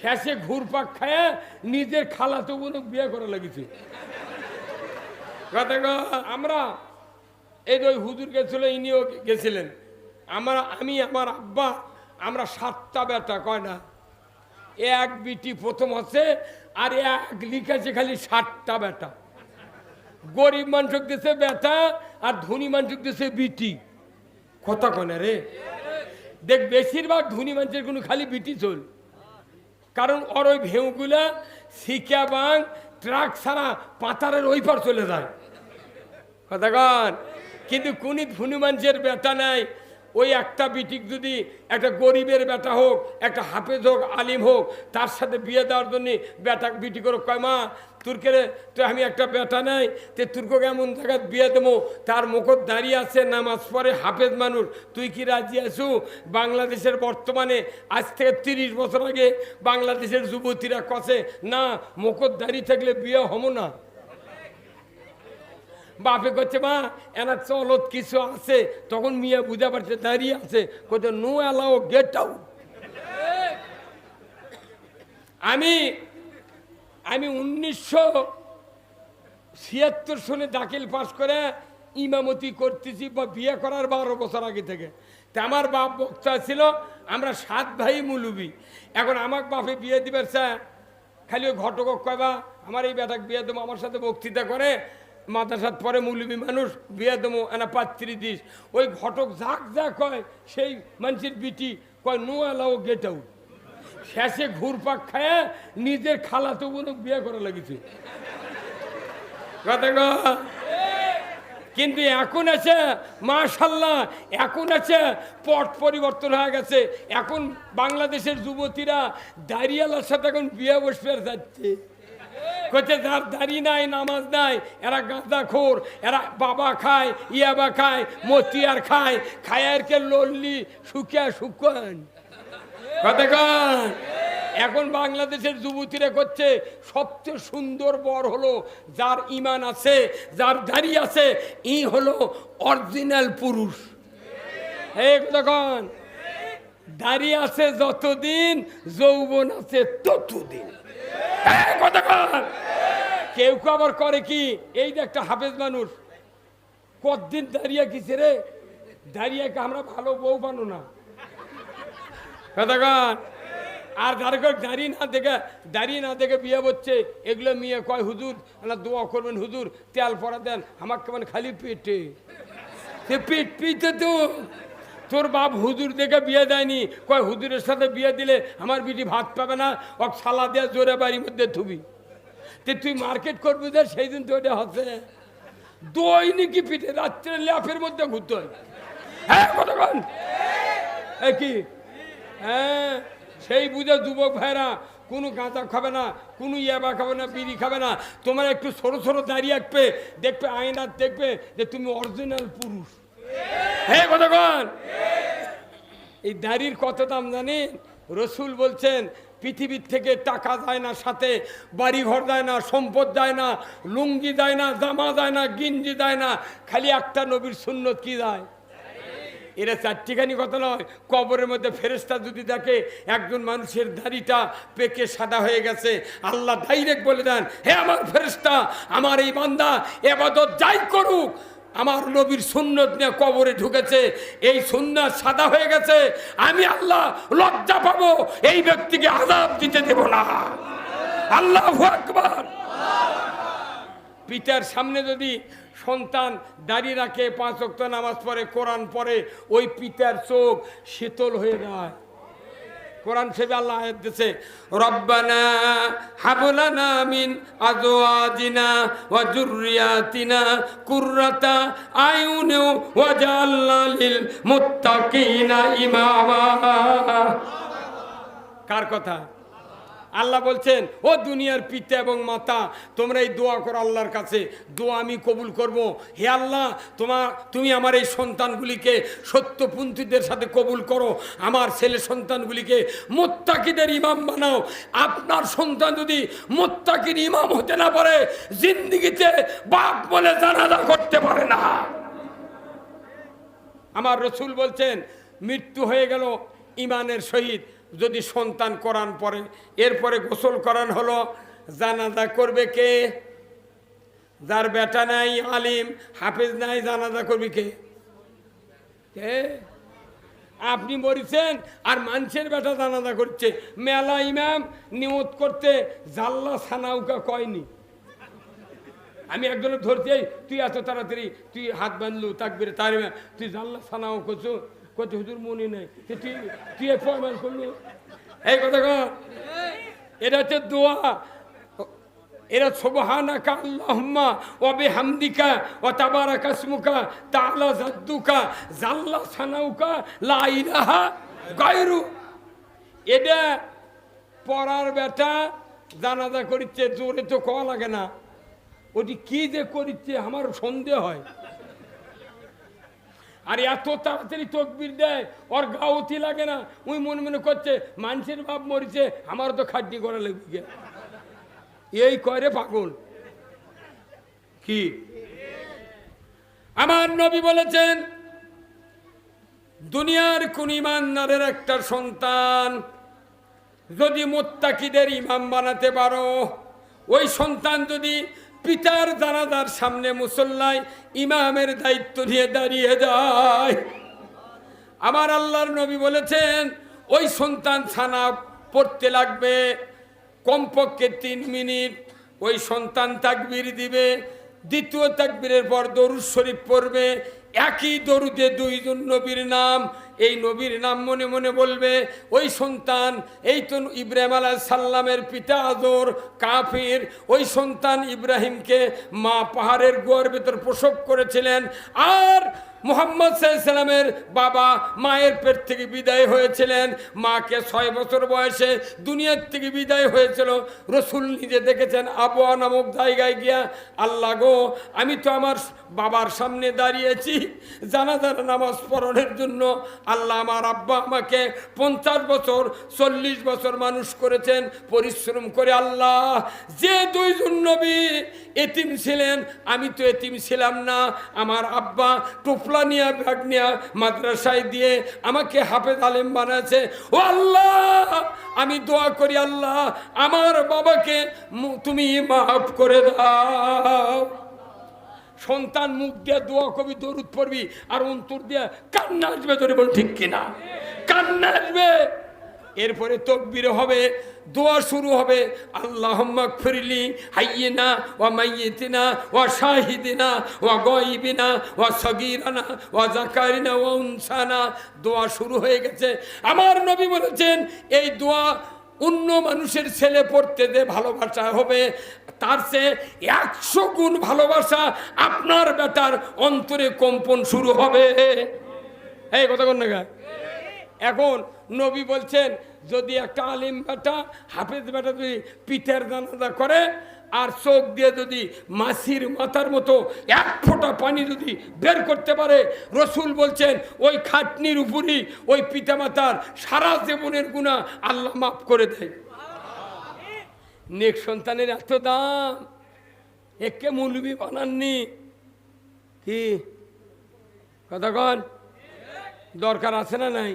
শেষে ঘুরপাক খায় নিজের খালাতো বোন বিয়ে করা লাগিছে। আমরা এই যে ওই হুজুর গেছিল, ইনিও গেছিলেন। আমি আমার আব্বা, আমরা 7টা বেটা, কয় না, এক বিটি প্রথম আছে, আর এক লিখেছে খালি 7টা বেটা। গরিব মানুষক দিছে বেটা, আর ধনী মানুষক দিছে বিটি। কথা কনে রে, দেখ বেশিরভাগ ধনী মানুষের কোনো খালি বিটি চল, কারণ ওর ওই ভেউগুলা শিকা বাং ট্রাক ছাড়া পাতারের ওই পার চলে যায়। কথা কন, কিন্তু কোন ধনী মানুষের বেটা নাই। ওই একটা বিটিক যদি একটা গরিবের বেটা হোক, একটা হাফেজ হোক, আলিম হোক, তার সাথে বিয়ে দেওয়ার জন্য বেটা বিটি করে কয়, মা তুরকে তো আমি একটা বেটা নাই, তে তুর্কে এমন জায়গায় বিয়ে দেবো, তার মুখত দাঁড়িয়ে আছে, নামাজ পড়ে, হাফেজ মানুষ, তুই কি রাজি আছু? বাংলাদেশের বর্তমানে আজ থেকে 30 বছর আগে বাংলাদেশের যুবতীরা কছে না, মুখত দাঁড়িয়ে থাকলে বিয়ে হবো না। বাপে করছে মা এনার চলত কিছু আছে, তখন মিয়া বুঝা পারছে দাঁড়িয়ে আছে, কোথাও নো অ্যালাও গেট আউট। আমি 1976 সনে দাখিল পাস করে ইমামতি করতেছি, বা বিয়ে করার 12 বছর আগে থেকে। তা আমার বাপ বক্তা ছিল, আমরা 7 ভাই মুলুবি। এখন আমাকে বাপে বিয়ে দিবে স্যার, খালি ওই ঘটক কয়বা আমার এই বেটাকে বিয়ে দেবো, আমার সাথে বক্তৃতা করে, মাদ্রাসাত পরে মুলুবি মানুষ, বিয়ে দেবো এনা পাত্রী দিস। ওই ঘটক যাক যা কয় সেই মানুষের বিটি কয় নো অ্যালাও গেট আউট। শেষে ঘুরপাক খায় নিজের খালাতো বোন বিয়ে করা লাগিছে। কিন্তু এখন আছে মাশাআল্লাহ, এখন আছে পট পরিবর্তন হয়ে গেছে। এখন বাংলাদেশের যুবতীরা দাঁড়িয়ালার সাথে এখন বিয়ে বসবে যাচ্ছে। কোথায় যার দাড়ি নাই, নামাজ নাই, এরা গাঁজাখোর, এরা বাবা খায়, ইয়াবা খায়, মতিয়ার খায়, খায়ারকে লল্লি শুকিয়া শুকান। কথা কন, এখন বাংলাদেশের যুবতীরা করছে সবচেয়ে সুন্দর বর হলো যার ইমান আছে, যার দাড়ি আছে, ই হলো অরিজিনাল পুরুষ। এই কথা কন, দাড়ি আছে যতদিন, যৌবন আছে ততদিন। কথা কন, কেউ কেউ আবার করে কি, এই যে একটা হাফেজ মানুষ কতদিন দাঁড়িয়ে গেছে রে, দাঁড়িয়ে আমরা ভালো বউ বানো না। কথা কন, আর যার দাঁড়িয়ে না দেখে বিয়ে হচ্ছে, এগুলো মেয়ে কয় হুজুর না দোয়া করবেন, হুজুর তেল পরা দেন, আমাকে কেমন খালি পেটে, সে পেট পিতে তো তোর বাপ হুজুর দেখে বিয়ে দেয়নি, কয় হুজুরের সাথে বিয়ে দিলে আমার বিটি ভাত পাবে না, ও সালা দেওয়া জোরে বাড়ির মধ্যে থুবি। তুই মার্কেট করবি যে সেই দিন তো ওটা হচ্ছে দৈনিকই পিঠে, রাত্রে ল্যাপের মধ্যে ঘুরতে হয়। হ্যাঁ কতক্ষণ কি, হ্যাঁ সেই বুঝে যুবক ভাইরা কোনো গাঁজা খাবে না, কোনো ইয়াবা খাবে না, বিড়ি খাবে না। তোমার একটু ছোট ছোট দাঁড়িয়ে রাখবে, দেখবে আয়নার, দেখবে যে তুমি অরিজিনাল পুরুষ। হ্যাঁ কতক্ষণ, এই দাড়ির কত দাম জানেন? রসুল বলছেন পৃথিবীর থেকে টাকা যায় না, সাথে বাড়ি ঘর যায় না, সম্পদ যায় না, লুঙ্গি যায় না, জামা যায় না, গিঞ্জি যায় না, খালি একটা নবীর সুন্নত কি যায়? এরা 4টিখানি কথা নয়। কবরের মধ্যে ফেরেশতা যদি দেখে একজন মানুষের দাড়িটা পেকে সাদা হয়ে গেছে, আল্লাহ ডাইরেক্ট বলে দেন, হে আমার ফেরেশতা, আমার এই বান্দা ইবাদত যাই করুক, আমার নবীর সুন্নত নিয়ে কবরে ঢুকেছে, এই সুন্নাত সাদা হয়ে গেছে, আমি আল্লাহ লজ্জা পাবো, এই ব্যক্তিকে আযাব দিতে দেব না। আল্লাহু আকবার। পিতার সামনে যদি সন্তান দাঁড়িয়ে রাখে, 5 ওয়াক্ত নামাজ পড়ে, কোরআন পড়ে, ওই পিতার চোখ শীতল হয়ে যায়। কোরআন শরীফে আল্লাহ আয়াত দিয়েছে, রব্বানা হাবলানা মিন আজওয়াজিনা ওয়া যুররিয়াতিনা কুররাতা আয়ুনি ওয়াজআলনা লিল মুত্তাকিনা ইমামা। কার কথা? আল্লাহ বলছেন, ও দুনিয়ার পিতা এবং মাতা, তোমরা এই দোয়া করো আল্লাহর কাছে, দোয়া আমি কবুল করব। হে আল্লাহ, তুমি আমার এই সন্তানগুলিকে সত্যপন্থীদের সাথে কবুল করো, আমার ছেলে সন্তানগুলিকে মুত্তাকিদের ইমাম বানাও। আপনার সন্তান যদি মুত্তাকির ইমাম হতে না পারে, জিন্দেগিতে বাপ বলে জানাজা করতে পারে না। আমার রসুল বলছেন, মৃত্যু হয়ে গেল ইমানের সহিত, যদি সন্তান করান পরে, এরপরে গোসল করান হলো, জানাজা করবে কে? যার বেটা নাই, আলিম হাফেজ নাই, জানাজা করবে কে? কে? আপনি মরিছেন আর মানুষের বেটা জানাজা করছে। মেলা ইমাম নিয়ত করতে জাল্লা সানাউকা কয়নি। আমি একজনের ধরছি, তুই এত তাড়াতাড়ি তুই হাত বাঁধলু তাকবির তার, তুই জাল্লা সানাও করছো, কত হুজুর মনে নেই, তুই তুই প্রমাণ করলু। এই কথা কর, এটা হচ্ছে দোয়া। এরা সুবহানাকা আল্লাহুম্মা ওয়া বিহামদিকা ওয়া তাবারাকা ইসমুকা তাআলা জাদ্দুকা জাল্লা সানাউকা লা ইলাহা গায়রু। এটা পড়ার বেটা জানাজা করিচ্ছে, জোরে তো কওয়া লাগে না। ওটি কি যে করিচ্ছে আমার সন্দেহ হয়। আর এত তাড়াতাড়ি তকবির দেয়, ওর গাওতি লাগে না। ওই মনে মনে করছে মানুষের বাপ মরিছে, আমারও তো খাটনি করা লাগবে। এই করে পাগল কি? আমার নবী বলেছেন, দুনিয়ার কোন ইমানদারের একটা সন্তান যদি মুত্তাকিদের ইমাম বানাতে পারো, ওই সন্তান যদি পিতার জানাজার সামনে মুসল্লায় ইমামের দায়িত্ব নিয়ে দাঁড়িয়ে যায়, আমার আল্লাহর নবী বলেছেন ওই সন্তান ছানা পড়তে লাগবে কমপক্ষে 3 মিনিট। ওই সন্তান তাকবীর দিবে, দ্বিতীয় তাকবীরের পর দরুদ শরীফ পড়বে, একই দরুদে 2 জন নবীর নাম, এই নবীর নাম মনে মনে বলবে। ওই সন্তান, এই তো ইব্রাহিম আলাইহিস সালামের পিতা আজর কাফির, ওই সন্তান ইব্রাহিমকে মা পাহাড়ের গুহার ভেতর প্রসব করেছিলেন। আর মুহাম্মদ সাল্লাল্লাহু আলাইহি সাল্লামের বাবা মায়ের পেট থেকে বিদায় হয়েছিলেন, মাকে 6 বছর বয়সে দুনিয়ার থেকে বিদায় হয়েছিল। রসুল নিজে দেখেছেন আবওয়া নামক জায়গায় গিয়া, আল্লাহ গো, আমি তো আমার বাবার সামনে দাঁড়িয়েছি জানাজার নামাজ পড়ানোর জন্য। আল্লাহ, আমার আব্বা আমাকে 50 বছর 40 বছর মানুষ করেছেন পরিশ্রম করে। আল্লাহ, যে 2 জন নবী এতিম ছিলেন, আমি তো এতিম ছিলাম না। আমার আব্বা টুপলা নিয়ে ব্যাগ নিয়ে মাদ্রাসায় দিয়ে আমাকে হাফেজ আলেম বানাচ্ছে। ও আল্লাহ, আমি দোয়া করি, আল্লাহ আমার বাবাকে তুমি মাফ করে দাও। সন্তান মুখ দিয়ে দোয়া কবি, দরুদ পড়বি, আর অন্তর দিয়ে কান্না আসবে। ধরে বল ঠিক কিনা? কান্না আসবে। এরপরে তাকবীর হবে, দোয়া শুরু হবে। আল্লাহুম্মা গফিরলি হাইয়িনা ওয়া মাইয়িতিনা ওয়া শাহিদিনা ওয়া গায়বিনা ওয়া সগীরানা ওয়া যাকারিনা ওয়া উনসানা। দোয়া শুরু হয়ে গেছে। আমার নবী বলেছেন এই দোয়া অন্য মানুষের ছেলে পড়তে যে ভালোবাসা হবে, তার চেয়ে 100 গুণ ভালোবাসা আপনার বেটার অন্তরে কম্পন শুরু হবে। এই কথা কোন না? এখন নবী বলছেন, যদি একটা আলিম বেটা, হাফেজ বেটা যদি পিতার জানাজা করে আর চোখ দিয়ে যদি মাছির মাথার মতো 1 ফোঁটা পানি যদি বের করতে পারে, রসুল বলছেন ওই খাটনির উপরই ওই পিতামাতার সারা জীবনের গুনাহ আল্লাহ মাফ করে দেয়। নেক সন্তানের এত দাম, একে মৌলবি বানাননি কি? কথা কন, দরকার আছে না নাই?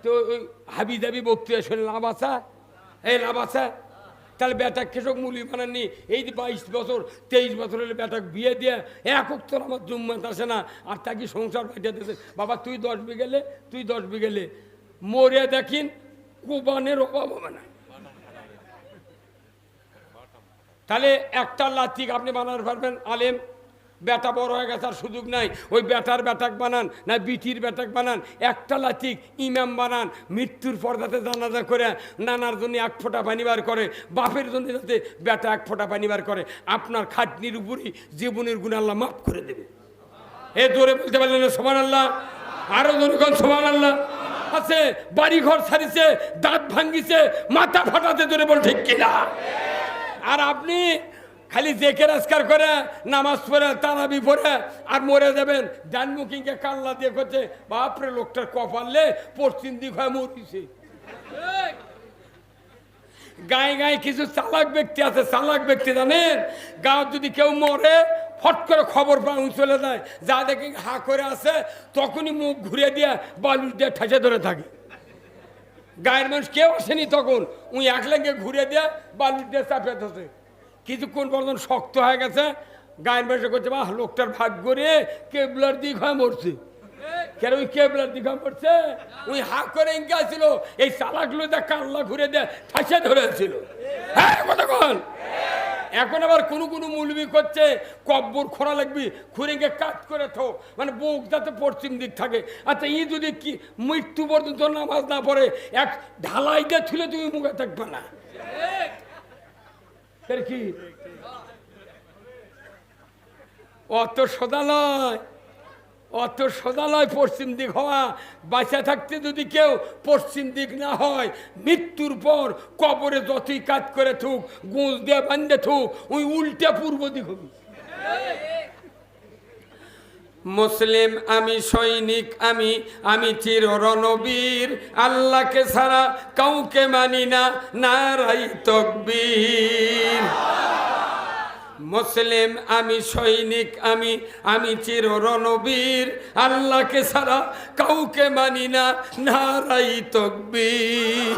তো ওই হাবি দাবি বক্তৃতা শুনে লাভ আসা? এই লাভ আসা? তাহলে বেটা কৃষক মূল্য বানাননি। এই যে 22 বছর 23 বছর হলে বেটা বিয়ে দিয়ে এক উত্তর আমার জুম্মাত আসে না, আর তাকে সংসার পাঠিয়ে দিয়েছে। বাবা তুই 10 বিঘেলে, তুই 10 বিঘেলে, মরে দেখিন কোরবানের অভাব হবে না। তাহলে একটা লাতিক আপনি বানাতে পারবেন আলেম? বেটা বড় হয়ে গেছে আর সুযোগ নাই, ওই বেটার বেটাক বানান না বিটির বেটাক বানান, একটা লাতিক ইমাম বানান। মৃত্যুর পর্দাতে জানাজা করে নানার জন্য 1 ফোঁটা পানি বার করে, বাপের জন্য যাতে বেটা 1 ফোঁটা পানি বার করে, আপনার খাটনির উপরই জীবনের গুণ আল্লাহ মাফ করে দেবে। এ জোরে বলতে পারলেন সুবহানাল্লাহ? আরো জোরে কোন সুবহানাল্লাহ? আছে বাড়ি ঘর ছাড়িছে, দাঁত ভাঙ্গিছে, মাথা ফাটাতে, জোরে বল ঠিক কিনা? আর আপনি খালি জেকের আজকার করে নামাজ পড়ে তারাবি পড়ে আর মরে যাবেন। ডানমুখিংকে কাল্লা দিয়ে করছে, বাপরে লোকটার কপালে পশ্চিম দিক হয়ে মরিছে। গায়ে গায়ে কিছু চালাক ব্যক্তি আছে, চালাক ব্যক্তি জানেন, গাঁও যদি কেউ মরে ফট করে খবর পাওয়া চলে যায়, যা দেখি হা করে আছে তখনই মুখ ঘুরিয়ে দিয়ে বালুর দিয়ে ঠেসে ধরে থাকে। গায়ের মানুষ কেউ আসেনি তখন, উনি একলাঙ্গে ঘুরে দিয়ে বালু দিয়ে চাপে ধরছে। কিছুক্ষণ পর্যন্ত শক্ত হয়ে গেছে, গায়ের মানুষে করছে বাহ লোকটার ভাগ্য রে, কেবলার দিক হয়ে মরছে। কেন ওই কেবলার দিক হয়ে মরছে? ওই হা করে ইঙ্গে আসছিল, এই চালাগুলো দিয়ে কাল্লা ঘুরে দিয়ে ঠাসে ধরেছিল। হ্যাঁ কতক্ষণ। এখন আবার কোনো কোনো মৌলবি করছে কব্বর খোঁড়া লাগবি, খুঁড়ে গিয়ে কাজ করে থো, মানে বুক যাতে পশ্চিম দিক থাকে। আচ্ছা ই যদি কি মৃত্যু পর্যন্ত নামাজ না পড়ে, এক ঢালাই দিয়ে থুলে তুমি মুখে থাকবে না কি? অত সোজা নয়, অত সোজা নয় পশ্চিম দিক হওয়া। বাঁচা থাকতে যদি কেউ পশ্চিম দিক না হয়, মৃত্যুর পর কবরে যতই কাজ করে থুক, গুঁজ দিয়ে বান্ধে থুক, ওই উল্টে পূর্ব দিক হবি। মুসলিম আমি, সৈনিক আমি, আমি চির রণবীর, আল্লাহকে ছাড়া কাউকে মানি না, নারাই তাকবীর। মুসলিম আমি, সৈনিক আমি, আমি চির রণবীর, আল্লাহকে ছাড়া কাউকে মানি না, নারাই তাকবীর।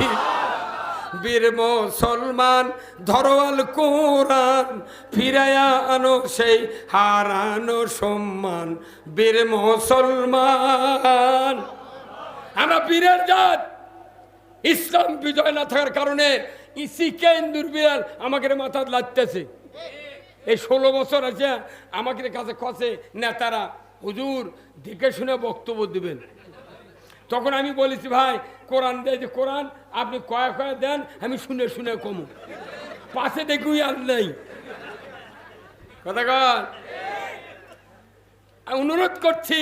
বীর মুসলমান ধরো আল কোরআন, ফিরায়া আনো সেই হারানো সম্মান। বীর মুসলমান আমরা বীরের জাত। ইসলাম বিজয় না থাকার কারণে ইসিকে ইন্দুর বিড়াল আমাকে মাথা লাগতেছে। এই 16 বছর আছে আমাকে কাছে খসে নেতারা, হুজুর দেখে শুনে বক্তব্য দিবেন। তখন আমি বলেছি ভাই কোরআন দেয় যে কোরআন আপনি কয়া কয়া দেন, আমি শুনে শুনে কমু, পাশে দেখুই আর নেই কথা কন। অনুরোধ করছি,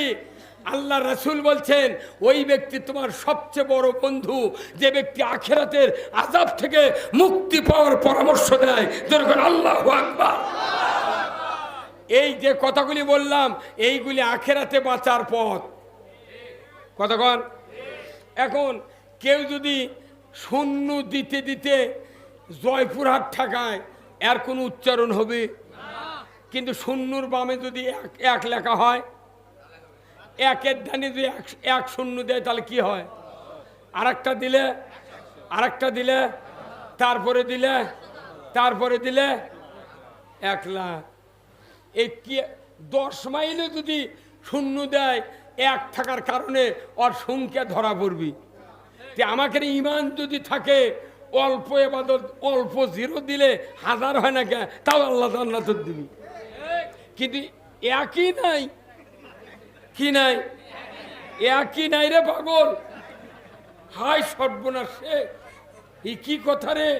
আল্লাহ রাসূল বলছেন ওই ব্যক্তি তোমার সবচেয়ে বড় বন্ধু যে ব্যক্তি আখিরাতের আযাব থেকে মুক্তি পাওয়ার পরামর্শ দেয়। যেরকম আল্লাহু আকবার। এই যে কথাগুলি বললাম এইগুলি আখিরাতে বাঁচার পথ কথা কন। এখন কেউ যদি শূন্য দিতে দিতে জয়পুরহাট ঠাকায়, এর কোনো উচ্চারণ হবে? কিন্তু শূন্যর বামে যদি এক লেখা হয়, একের ধানে যদি এক শূন্য দেয় তাহলে কি হয়? আরেকটা দিলে, আরেকটা দিলে, তারপরে দিলে, তারপরে দিলে 1 লাখ। এই কি 10 মাইলে যদি শূন্য দেয়, এক থাকার কারণে ওর সংখ্যা ধরা পড়বি। যে আমাকে ইমান যদি থাকে, অল্প এবাদত অল্প 0 দিলে 1000 হয় না কে, তাও আল্লাহ জান্নাত দিবি। কিন্তু একই নাই, কি নাই? একই নাই রে পাগল। হায় সর্বনাশ, এই কি কথা রে?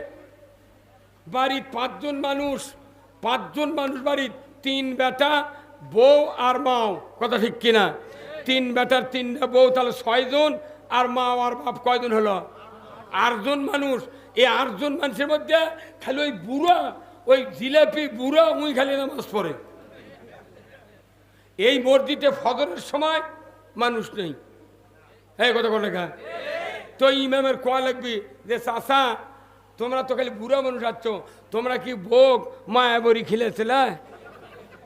বাড়ির 5 জন মানুষ, 5 জন মানুষ বাড়ির, 3 বেটা বউ আর মাও, কথা ঠিক কিনা? 3 বেটার 3টা বউ, তাহলে 6 জন, আর মা আর বাপ কয়জন হলো? 8 জন মানুষ। এই 8 জন মানুষের মধ্যে খালি ওই বুড়া, ওই জিলাপি বুড়া উই খালি নামাজ পড়ে। এই মসজিদে ফজরের সময় মানুষ নেই। এই কথা কোন লেখা? তো ইমামের কয়া লাগবি যে চাষা তোমরা তো খালি বুড়া মানুষ আছ, তোমরা কি ভোগ মায়াবরী খেলেছিলে?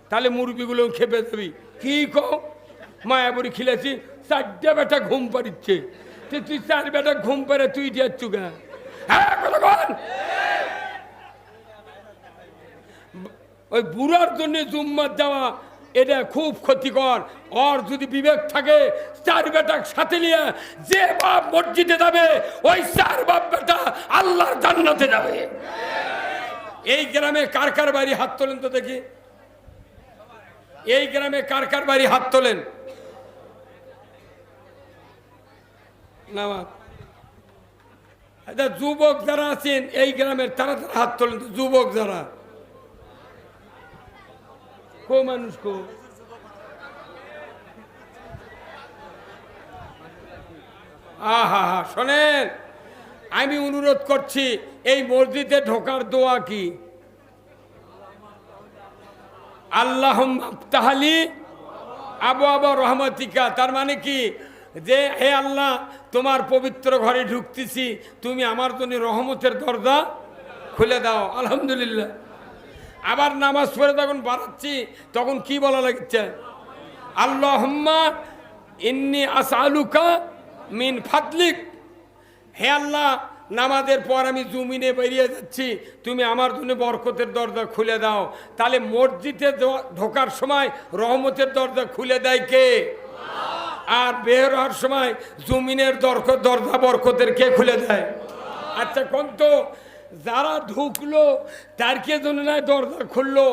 তাহলে মুরগিগুলো খেপে যাবি। কি কও মায়াবরী খেলেছি? 4টে বেটা ঘুম পাড়িচ্ছে, তুই 4 বেটা ঘুম পাড়ে তুই যাচ্ছু গা? হ্যাঁ কথা কন। ওই বুড়ার জন্য জুম্মার যাওয়া এটা খুব ক্ষতিকর। ওর যদি বিবেক থাকে, 4 বেটা সাথে নিয়ে যে বাপ মসজিদে যাবে, ওই 4 বাপ বেটা আল্লাহর জান্নাতে যাবে। এই গ্রামে কার কার বাড়ি হাত তোলেন তো দেখি? এই গ্রামে কার কার বাড়ি হাত তোলেন? না আচ্ছা, যুবক যারা আছেন এই গ্রামের তারা হাত তোলেন তো। যুবক যারা, কো মানুষ কো? আহা হা, শোনেন আমি অনুরোধ করছি, এই মসজিদে ঢোকার দোয়া কি? আল্লাহুম্মা আফতাহলি আবওয়াবা রহমাতিকা। তার মানে কি? যে হে আল্লাহ, তোমার পবিত্র ঘরে ঢুকতেছি, তুমি আমার জন্য রহমতের দরজা খুলে দাও। আলহামদুলিল্লাহ। আবার নামাজ পড়ে যখন বাড়াচ্ছি তখন কি বলা লাগছে? আল্লাহুম্মা ইন্নী আসআলুকা মিন ফাদলিক, হে আল্লাহ, নামাজের পর আমি জমিনে বেরিয়ে যাচ্ছি, তুমি আমার জন্য বরকতের দরজা খুলে দাও। তাহলে মসজিদে ঢোকার সময় রহমতের দরজা খুলে দেয় কে? আর বের হওয়ার সময় জমিনের দরজা বরকতের কে খুলে দেয়? আচ্ছা কোন তো যারা ঢুকলো তার কে জন্য নাই দরজা খুললো,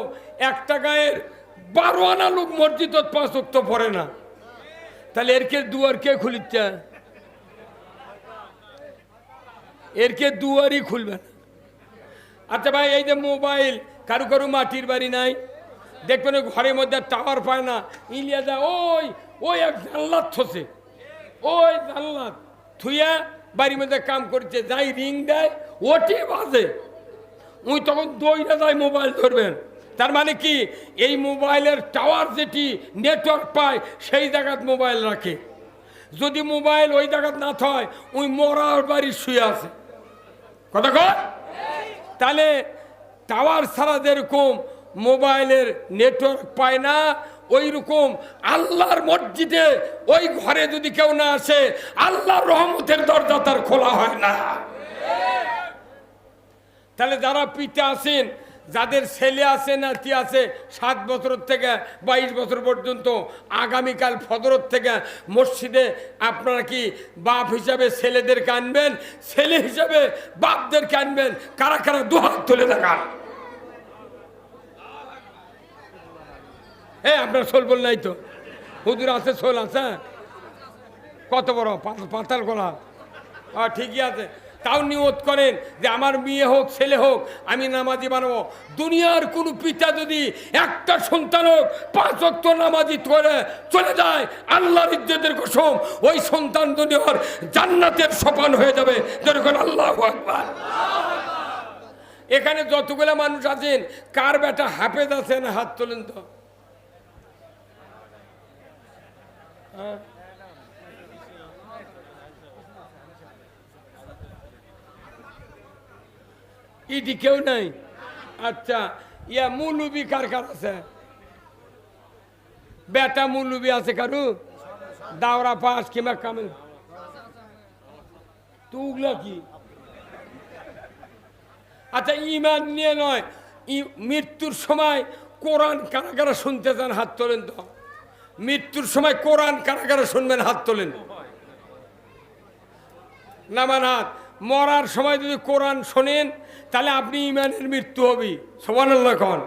একটা গায়ের 12 আনা লোক মসজিদ 5 ওয়াক্ত পড়ে না, তাহলে এর কে দুয়ার কে খুলিচ্ছে? এর কে দুয়ারই খুলবে না। আচ্ছা ভাই, এই যে মোবাইল, কারু কারু মাটির বাড়ি নাই, দেখবেন ঘরের মধ্যে টাওয়ার পায় না, ইলিয়া যায় ওই এক জানলাত থসে, ওই জানলাত থুইয়া বাড়ির মধ্যে কাম করছে, যাই রিং দেয় ওটি বাজে, ওই তখন দইটা যায় মোবাইল ধরবেন। তার মানে কি, এই মোবাইলের টাওয়ার যেটি নেটওয়ার্ক পায় সেই জায়গাত মোবাইল রাখে। যদি মোবাইল ওই জায়গাত না থয়, ওই মরার বাড়ি শুয়ে আছে। কথা কর। তাহলে টাওয়ার ছাড়া যেরকম মোবাইলের নেটওয়ার্ক পায় না, ওই রকম আল্লাহর মসজিদে ওই ঘরে যদি কেউ না আসে, আল্লাহর রহমতের দরজা তার খোলা হয় না। তাহলে যারা পিতা আছেন, যাদের ছেলে আছে নাতি আছে 7 বছর থেকে 22 বছর পর্যন্ত, আগামীকাল ফজর থেকে মসজিদে আপনারা কি বাপ হিসাবে ছেলেদেরকে আনবেন, ছেলে হিসাবে বাপদেরকে আনবেন? কারা কারা দুহাত তুলে দেখান। আপনার সোল বল নাই তো? হুজুর আছে, সোল আছে? কত বড় পাতাল গলা? ঠিকই আছে। তাও নিয়ত করেন যে আমার মেয়ে হোক ছেলে হোক আমি নামাজি বানাবো। দুনিয়ার কোনো পিতা যদি একটা সন্তান হোক 5 ওয়াক্ত নামাজি করে চলে যায়, আল্লাহর ইজ্জতের কসম, ওই সন্তান দুনিয়ার জান্নাতের সোপান হয়ে যাবে। যখন আল্লাহু আকবার। এখানে যতগুলো মানুষ আছেন, কার বেটা হাফেজ আছেন? হাত তোলেন তো। ইডি কেউ নাই? আচ্ছা, ইয়া মুলুবি কার কার আছে? বেটা মুলুবি আছে কারু? দাওরা পাস কিংবা কামিল তুগলা কি? আচ্ছা, ইমান নিয়ে নয়, মৃত্যুর সময় কোরআন কারা কারা শুনতে চান? হাত তোলেন তো। মৃত্যুর সময় কোরআন কারা কারা শুনবেন? হাত তোলেন। নামান হাত। মরার সময় যদি কোরআন শোনেন তাহলে আপনি ইমানের মৃত্যু হবে। সুবহানাল্লাহ কোন।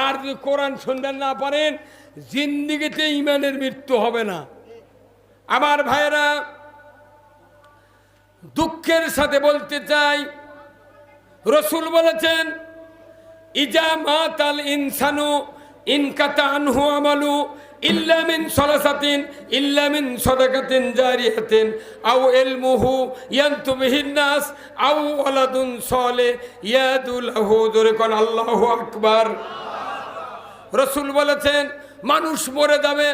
আর যদি কোরআন শুনবেন না পারেন, জিন্দিগিতে ইমানের মৃত্যু হবে না। আমার ভাইরা, দুঃখের সাথে বলতে চাই, রসুল বলেছেন, ইজা মাতাল ইনসানু ইনকাতা আনহু আমালু ইল্লা মিন সালাসাতিন ইল্লা মিন সাদাকাতিন জারিয়াতিন আও ইলমুহু ইয়ানতু বিহিন নাস আও ওয়ালাদুন সালেহ ইয়াদু লাহু। যখন আল্লাহু আকবার। রাসূল বলেছেন, মানুষ মরে যাবে,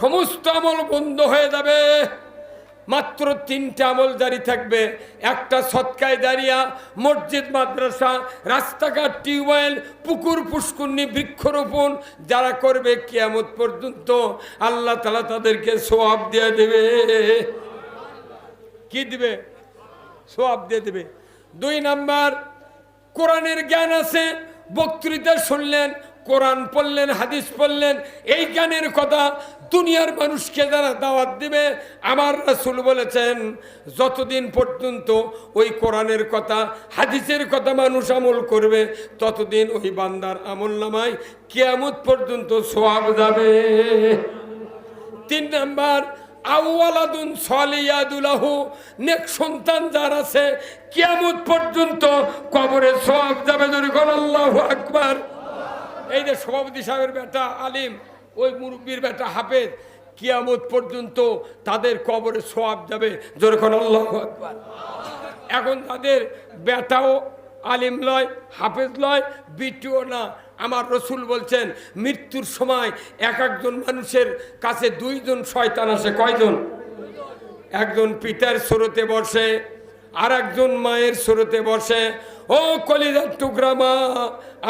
সমস্ত আমল বন্ধ হয়ে যাবে, মাত্র 3টা আমল জারি থাকবে। একটা সদকায়ে জারিয়া, মসজিদ মাদ্রাসা, রাস্তাঘাট, টিউবওয়েল, পুকুর পুষ্করণী, বৃক্ষরোপণ যারা করবে, কিয়ামত পর্যন্ত আল্লাহ তাআলা তাদেরকে সওয়াব দিয়ে দেবে। কি দিবে? সওয়াব দিয়ে দেবে। 2 নাম্বার, কোরআনের জ্ঞান আছে, বক্তৃতা শুনলেন, কোরআন পড়লেন, হাদিস পড়লেন, এই জ্ঞানের কথা দুনিয়ার মানুষকে যারা দাওয়াত দিবে, আমার রাসূল বলেছেন, যতদিন পর্যন্ত ওই কোরআনের কথা হাদিসের কথা মানুষ আমল করবে, ততদিন ওই বান্দার আমল নামায় কিয়ামত পর্যন্ত সওয়াব যাবে। 3 নাম্বার, আওয়ালাদুন সালিয়াদুলাহু, নেক সন্তান যার আছে, কিয়ামত পর্যন্ত কবরে সওয়াব যাবে। যখন আল্লাহু আকবার। এই যে সভাপতি সাহেবের বেটা আলিম, ওই মুরব্বীর বেটা হাফেজ, কিয়ামত পর্যন্ত তাদের কবরে সওয়াব যাবে। যখন আল্লাহু আকবার। এখন তাদের বেটাও আলিম লয়, হাফেজ লয়, বিটিও না। আমার রসুল বলছেন, মৃত্যুর সময় একজন মানুষের কাছে 2 জন শয়তান আসে। কয়জন? একজন পিতার সুরতে বসে, আর একজন মায়ের সুরতে বসে। ও কলিজার টুকরা মা,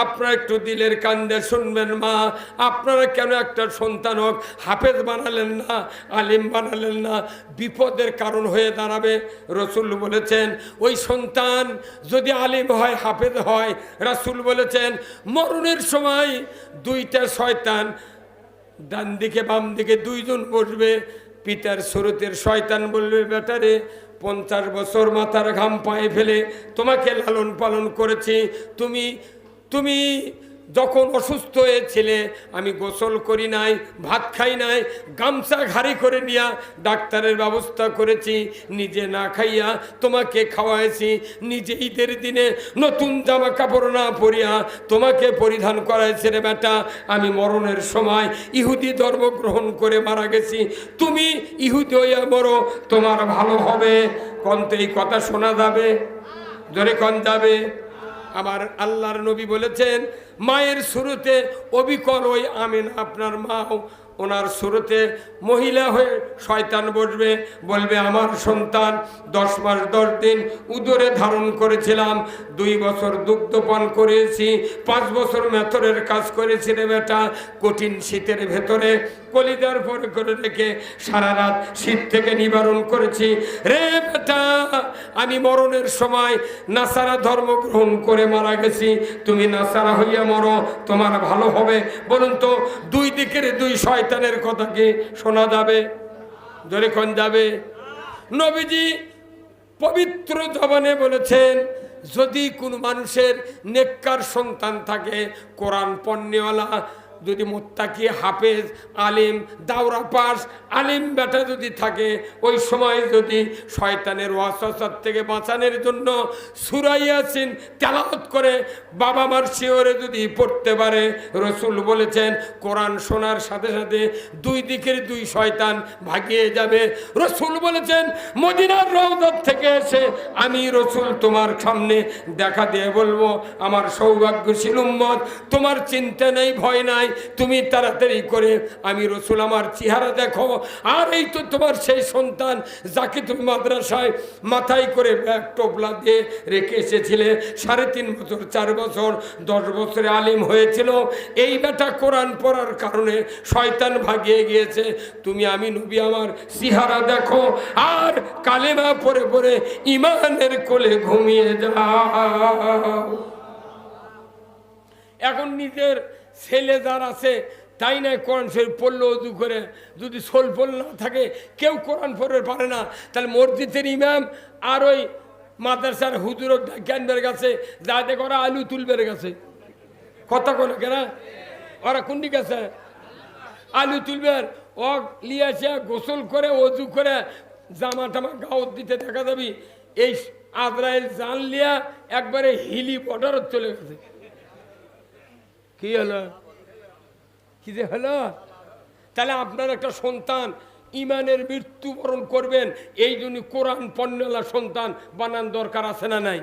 আপনারা একটু দিলের কান্দে শুনবেন মা। আপনারা কেন একটা সন্তান হোক হাফেজ বানালেন না, আলিম বানালেন না? বিপদের কারণ হয়ে দাঁড়াবে। রসুল বলেছেন ওই সন্তান যদি আলিম হয়, হাফেজ হয়, রাসূল বলেছেন মরণের সময় দুইটা শয়তান ডান দিকে বাম দিকে দুইজন বসবে। পিতার সুরতের শয়তান বলবে, বেটারে 50 বছর মাথার ঘাম পায়ে ফেলে তোমাকে লালন পালন করেছি, তুমি যখন অসুস্থ হয়েছিলে আমি গোসল করি নাই, ভাত খাই নাই, গামছা ঘাড়ি করে নিয়া ডাক্তারের ব্যবস্থা করেছি, নিজে না খাইয়া তোমাকে খাওয়াইছি, নিজে ঈদের দিনে নতুন জামা কাপড় না পরিয়া তোমাকে পরিধান করাইছে রে বেটা। আমি মরণের সময় ইহুদি ধর্ম গ্রহণ করে মারা গেছি, তুমি ইহুদি হইয়া মরো, তোমার ভালো হবে। কন্ত এই কথা শোনা যাবে? জোরে কন যাবে? আমার আল্লাহর নবী বলেছেন মায়ের শুরুতে অবিকল ওই আমিনা আপনার মাও, ওনার শুরুতে মহিলা হয়ে শয়তান বসবে, বলবে আমার সন্তান 10 মাস 10 দিন উদরে ধারণ করেছিলাম, 2 বছর দুগ্ধপান করেছি, 5 বছর মেথরের কাজ করেছি রে বেটা, কঠিন শীতের ভেতরে কলিজার পরে করে রেখে সারা রাত শীত থেকে নিবারণ করেছি রে বেটা। আমি মরণের সময় নাসারা ধর্ম গ্রহণ করে মারা গেছি, তুমি নাসারা হইয়া মরো, তোমার ভালো হবে। বলুন তো দুই দিকের দুই শয়তানের কথা কি শোনা যাবে? ধরে কোন যাবে? নবীজি পবিত্র জবানে বলেছেন যদি কোনো মানুষের নেককার সন্তান থাকে, কোরআন পড়নেওয়ালা, যদি মুত্তাকি, হাফেজ, আলিম, দাওরা পাস আলিম বেটা যদি থাকে, ওই সময় যদি শয়তানের ওয়াসওয়াসার থেকে বাঁচানোর জন্য সূরা ইয়াসিন তেলাওয়াত করে বাবা মার শিওরে যদি পড়তে পারে, রসুল বলেছেন কোরআন শোনার সাথে সাথে দুই দিকের দুই শয়তান ভাগিয়ে যাবে। রসুল বলেছেন মদিনার রওজা থেকে এসে আমি রসুল তোমার সামনে দেখা দিয়ে বলবো, আমার সৌভাগ্যশীল উম্মত, তোমার চিন্তা নেই, ভয় নাই, তুমি তাড়াতাড়ি করে আমি রসুল আমার চেহারা দেখো। আর এই তো তোমার সেই সন্তান যাকে তুমি মাদ্রাসায় মাথায় করে ব্যাগ টোপলা দিয়ে রেখে এসেছিলে, 3.5 বছর 4 বছর 10 বছরে আলিম হয়েছিল, এই বেটা কোরআন পড়ার কারণে শয়তান ভাগিয়ে গিয়েছে, তুমি আমি নবী আমার চেহারা দেখো আর কালেমা পড়ে পড়ে ইমানের কোলে ঘুমিয়ে যাও। এখন নিজের ছেলে যার আছে তাই নাই কোরআন শরীফ পড়লো উজু করে, যদি সোল পড়ল না থাকে কেউ কোরআন পড়তে পারে না, তাহলে মসজিদের ইমাম আর ওই মাদ্রাসার হুজুর জ্ঞানবের কাছে যাতে করা আলু তুলবের কাছে কথা কোনো কেনা, ওরা কোনটি গেছে আলু তুলবের, ও লিয়াছে গোসল করে অজু করে জামা টামা গাও দিতে দেখা যাবি, এই আজরাইল জান লিয়া একবারে হিলি বর্ডারত চলে গেছে। কি হলো? কি যে হলো? তাহলে আপনার একটা সন্তান ইমানের মৃত্যুবরণ করবেন, এই জন্য কোরআন পণ্যলা সন্তান বানান দরকার আছে না নাই?